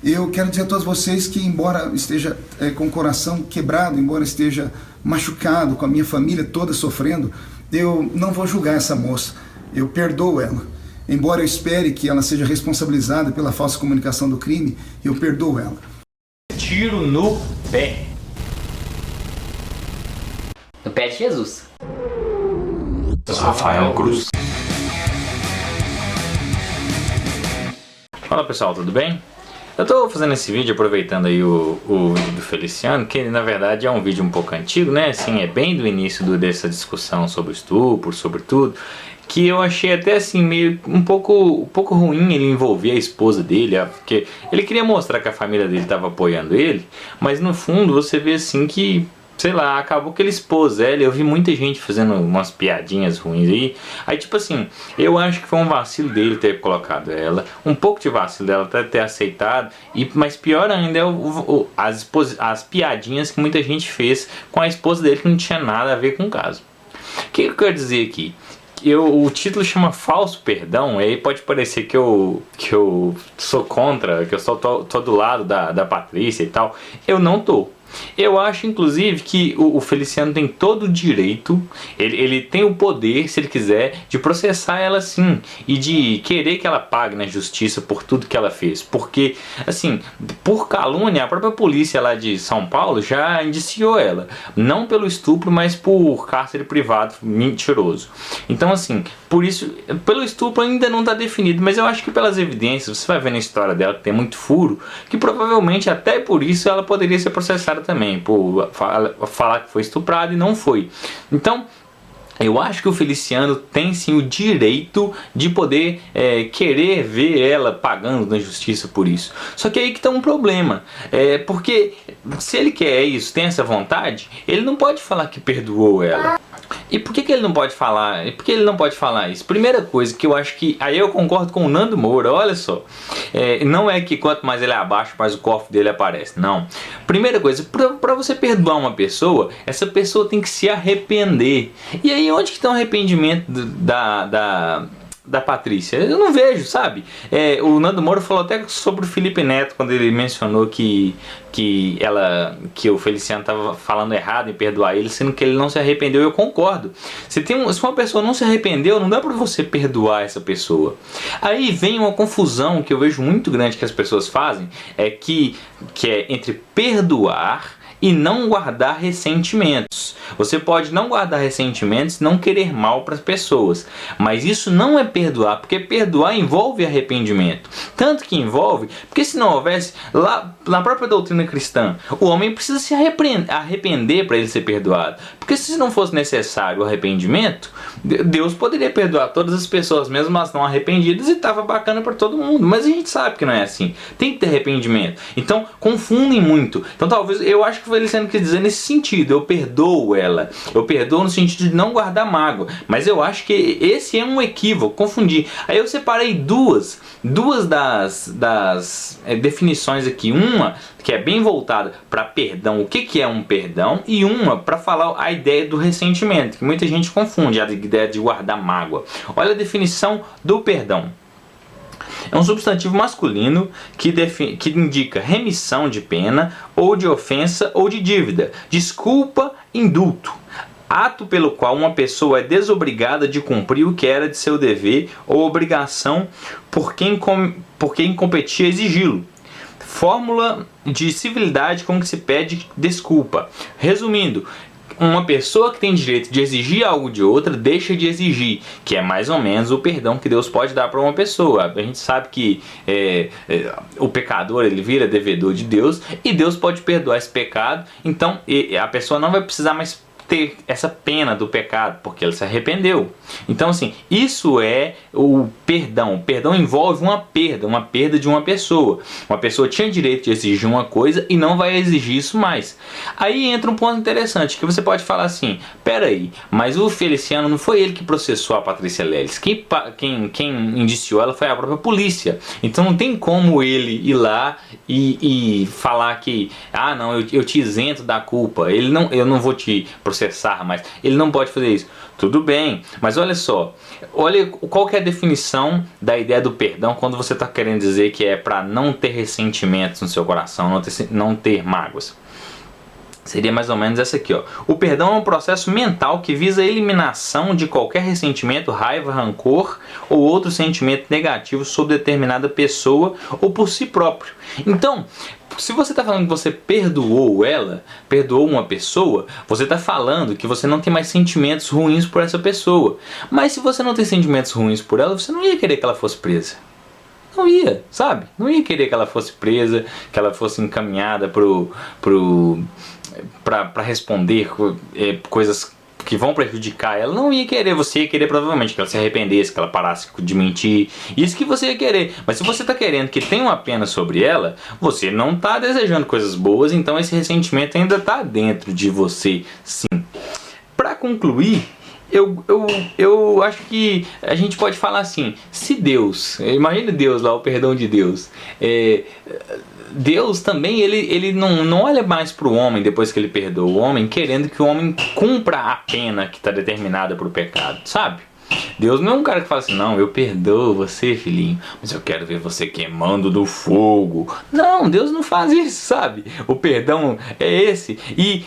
Eu quero dizer a todos vocês que, embora esteja com o coração quebrado, embora esteja machucado, com a minha família toda sofrendo, eu não vou julgar essa moça, eu perdoo ela. Embora eu espere que ela seja responsabilizada pela falsa comunicação do crime, eu perdoo ela. Tiro no pé. No pé de Jesus. Rafael Cruz. Fala pessoal, tudo bem? Eu tô fazendo esse vídeo aproveitando aí o vídeo do Feliciano, que na verdade é um vídeo um pouco antigo, né? Assim, é bem do início dessa discussão sobre estupro, sobre tudo, que eu achei até assim meio um pouco ruim ele envolver a esposa dele, porque ele queria mostrar que a família dele estava apoiando ele, mas no fundo você vê assim que, sei lá, acabou que ele expôs ela. Eu vi muita gente fazendo umas piadinhas ruins aí tipo assim, eu acho que foi um vacilo dele ter colocado ela, um pouco de vacilo dela até ter aceitado, mas pior ainda é as piadinhas que muita gente fez com a esposa dele que não tinha nada a ver com o caso. O que eu quero dizer aqui? O título chama Falso Perdão, e aí pode parecer que eu sou contra, que eu só tô do lado da Patrícia e tal. Eu não tô. Eu acho inclusive que o Feliciano tem todo o direito, ele tem o poder, se ele quiser, de processar ela sim, e de querer que ela pague na justiça por tudo que ela fez, porque assim, por calúnia, a própria polícia lá de São Paulo já indiciou ela, não pelo estupro, mas por cárcere privado mentiroso. Então assim, por isso, pelo estupro ainda não está definido, mas eu acho que pelas evidências, você vai ver na história dela que tem muito furo, que provavelmente até por isso ela poderia ser processada também, por falar que foi estuprada e não foi. Então eu acho que o Feliciano tem sim o direito de poder querer ver ela pagando na justiça por isso. Só que aí que está um problema, porque se ele quer isso, tem essa vontade, ele não pode falar que perdoou ela. E por que ele não pode falar? Por que ele não pode falar isso? Primeira coisa que eu acho que, aí eu concordo com o Nando Moura, olha só, não é que quanto mais ele é abaixo, mais o cofre dele aparece, não. Primeira coisa, para você perdoar uma pessoa, essa pessoa tem que se arrepender. E aí onde que está o arrependimento da Patrícia? Eu não vejo, sabe? O Nando Moura falou até sobre o Felipe Neto, quando ele mencionou que o Feliciano estava falando errado em perdoar ele, sendo que ele não se arrependeu. Eu concordo. Se uma pessoa não se arrependeu, não dá para você perdoar essa pessoa. Aí vem uma confusão que eu vejo muito grande que as pessoas fazem, que é entre perdoar e não guardar ressentimentos. Você pode não guardar ressentimentos, não querer mal para as pessoas, mas isso não é perdoar, porque perdoar envolve arrependimento. Tanto que envolve, porque se não houvesse, lá na própria doutrina cristã, o homem precisa se arrepender para ele ser perdoado. Porque se não fosse necessário o arrependimento, Deus poderia perdoar todas as pessoas, mesmo as não arrependidas, e estava bacana para todo mundo. Mas a gente sabe que não é assim. Tem que ter arrependimento. Então, confundem muito. Então, talvez, eu acho que o Feliciano quer dizer nesse sentido, eu perdoo ela. Eu perdoo no sentido de não guardar mágoa. Mas eu acho que esse é um equívoco, confundir. Aí eu separei duas das definições aqui. Uma que é bem voltada para perdão, o que é um perdão, e uma para falar a ideia do ressentimento, que muita gente confunde a ideia de guardar mágoa. Olha a definição do perdão. É um substantivo masculino que indica remissão de pena, ou de ofensa, ou de dívida, desculpa, indulto. Ato pelo qual uma pessoa é desobrigada de cumprir o que era de seu dever ou obrigação por quem competia exigi-lo. Fórmula de civilidade com que se pede desculpa. Resumindo, uma pessoa que tem direito de exigir algo de outra deixa de exigir, que é mais ou menos o perdão que Deus pode dar para uma pessoa. A gente sabe que o pecador ele vira devedor de Deus e Deus pode perdoar esse pecado, então a pessoa não vai precisar mais ter essa pena do pecado, porque ele se arrependeu. Então assim, isso é o perdão. O perdão envolve uma perda de uma pessoa. Uma pessoa tinha direito de exigir uma coisa e não vai exigir isso mais. Aí entra um ponto interessante, que você pode falar assim, peraí, mas o Feliciano não foi ele que processou a Patrícia Leles. Quem indiciou ela foi a própria polícia. Então não tem como ele ir lá e falar que, não, eu te isento da culpa. Eu não vou te processar processar mais. Ele não pode fazer isso. Tudo bem, mas olha só, olha qual que é a definição da ideia do perdão quando você está querendo dizer que é para não ter ressentimentos no seu coração, não ter mágoas. Seria mais ou menos essa aqui, ó. O perdão é um processo mental que visa a eliminação de qualquer ressentimento, raiva, rancor ou outro sentimento negativo sobre determinada pessoa ou por si próprio. Então, se você está falando que você perdoou uma pessoa, você está falando que você não tem mais sentimentos ruins por essa pessoa. Mas se você não tem sentimentos ruins por ela, você não ia querer que ela fosse presa. Não ia, sabe? Não ia querer que ela fosse presa, que ela fosse encaminhada para responder coisas que vão prejudicar ela. Não ia querer, você ia querer provavelmente que ela se arrependesse, que ela parasse de mentir. Isso que você ia querer. Mas se você está querendo que tenha uma pena sobre ela, você não está desejando coisas boas, então esse ressentimento ainda está dentro de você, sim. Para concluir, eu acho que a gente pode falar assim, se Deus, imagina Deus lá, o perdão de Deus, Deus também, ele não olha mais para o homem depois que ele perdoa o homem, querendo que o homem cumpra a pena que está determinada para o pecado, sabe? Deus não é um cara que fala assim, não, eu perdoo você, filhinho, mas eu quero ver você queimando do fogo. Não, Deus não faz isso, sabe? O perdão é esse. E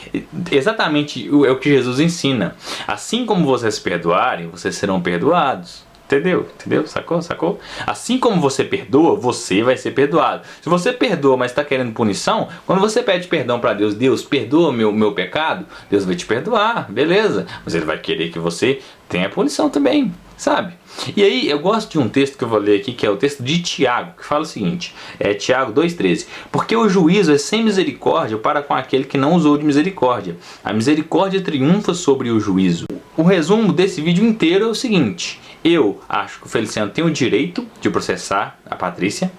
exatamente é o que Jesus ensina. Assim como vocês perdoarem, vocês serão perdoados. Entendeu? Sacou? Assim como você perdoa, você vai ser perdoado. Se você perdoa, mas está querendo punição, quando você pede perdão para Deus, Deus, perdoa meu pecado, Deus vai te perdoar, beleza. Mas Ele vai querer que você tenha punição também, sabe? E aí, eu gosto de um texto que eu vou ler aqui, que é o texto de Tiago, que fala o seguinte, Tiago 2,13. Porque o juízo é sem misericórdia para com aquele que não usou de misericórdia. A misericórdia triunfa sobre o juízo. O resumo desse vídeo inteiro é o seguinte: eu acho que o Feliciano tem o direito de processar a Patrícia.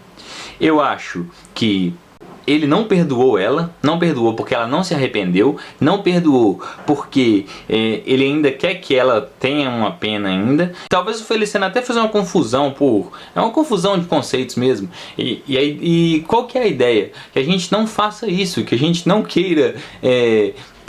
Eu acho que ele não perdoou ela, não perdoou porque ela não se arrependeu, não perdoou porque ele ainda quer que ela tenha uma pena ainda. Talvez o Feliciano até fez uma confusão é uma confusão de conceitos mesmo. E qual que é a ideia? Que a gente não faça isso, que a gente não queira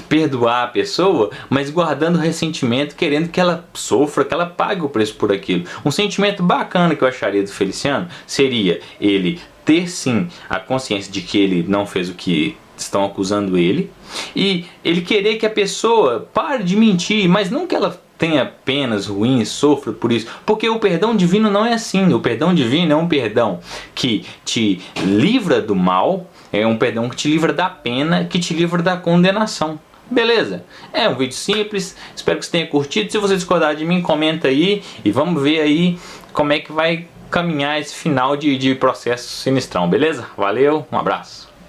perdoar a pessoa, mas guardando ressentimento, querendo que ela sofra, que ela pague o preço por aquilo. Um sentimento bacana que eu acharia do Feliciano seria ele ter sim a consciência de que ele não fez o que estão acusando ele, e ele querer que a pessoa pare de mentir, mas não que ela tenha penas ruins, sofra por isso, porque o perdão divino não é assim. O perdão divino é um perdão que te livra do mal, é um perdão que te livra da pena, que te livra da condenação. Beleza? É um vídeo simples, espero que você tenha curtido. Se você discordar de mim, comenta aí e vamos ver aí como é que vai caminhar esse final de processo sinistrão, beleza? Valeu, um abraço.